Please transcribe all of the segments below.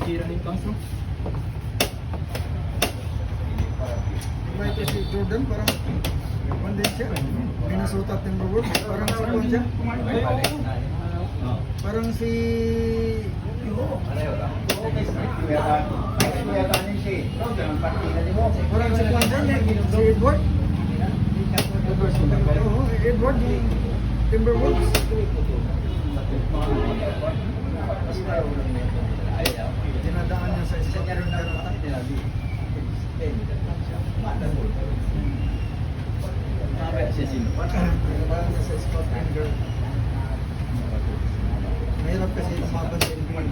Kira ni kaso. May kasi Jordan parang pandin siya. Minnesota Timberwolves. Parang si Juan siya. Parang si... Parang si Juan siya. Si Edward. Oo, Edward yung Timberwolves. Dinadaan niya sa isang mahirap kasi lumaban sa NBA.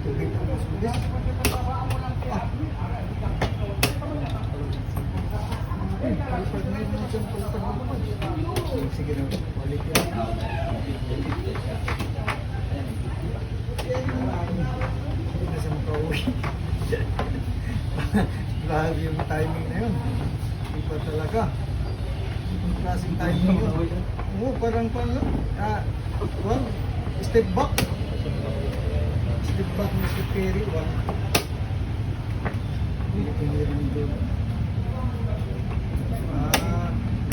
Tubig ang mas bilis. Sige na, balik yan. Hindi na siya makauwi. Grabe yung timing na yun. Iba talaga. Yung klaseng timing yun. Oo, parang well, step back. Step back ni si Perry. Hindi rin doon.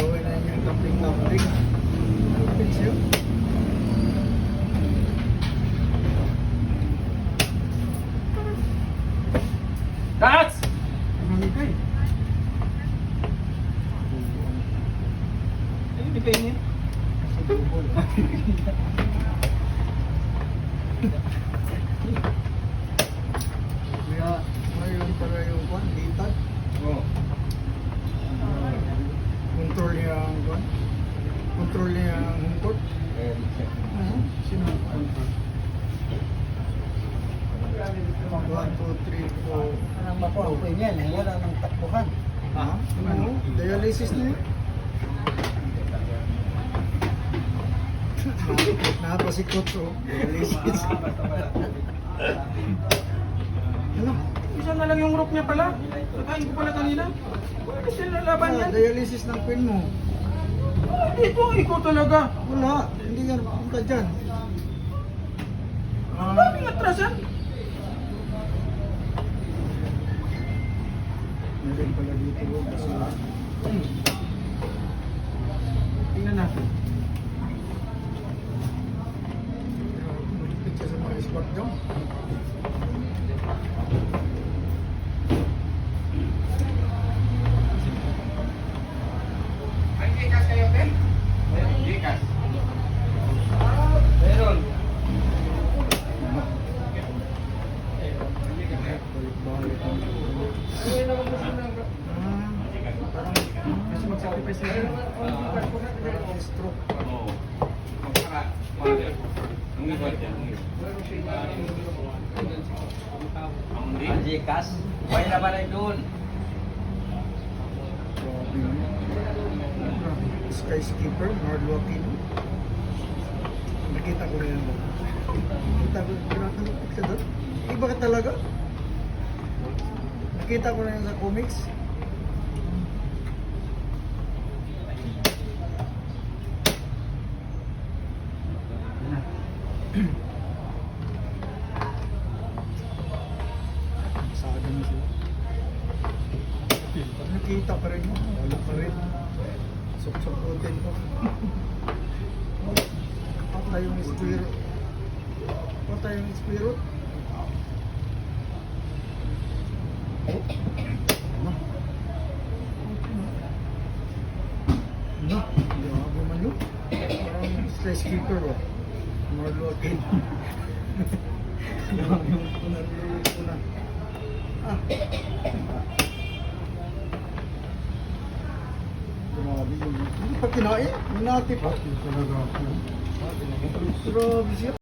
Gawin na yung camping. Lupit siya. That's! Mamigay. Ay, hindi kayo niya. Mayroon pala yung kwan, litag. Oo. Control niya ang kwan. Control niya ang home court. Sino? 1, 2, 3, 4. Anong makuha niyan eh, wala nang takbuhan. Ha? Ano? Dialysis na yun. Napasikot ko. Dialysis. Ano? Isa na lang yung rope niya pala. Nakain ko pala kanina. Pwede sila laban yan. Dialysis ng queen mo. Dito, ikaw talaga. Wala. Hindi ka punta dyan. Ang daming atrasan. Meron pala dito. Tingnan natin. Malipit siya sa mga spot jump. May gikas kayo, Ben? Meron, gikas. Meron. Balik-balik. Parang Kasi mag-sacrifice sila. stroke. Ang Gcash, may naman ay doon. Skyscraper, Nordwalking. Nakita ko na yan. Nakita ko, pinakalapit ka doon. Iba ka talaga. Nakita ko na yan sa comics. Sada na sila. Nakita pa rin mo. Wala pa rin. Sok-sokotin ko. Patay yung squirrel. Patay yung squirrel. Ano? Ano? Grabe man yun. Parang skyscraper ba? Marlokin. Yung una. Grabe yun. Hindi pa kinain. Minati pa. Grabe siya.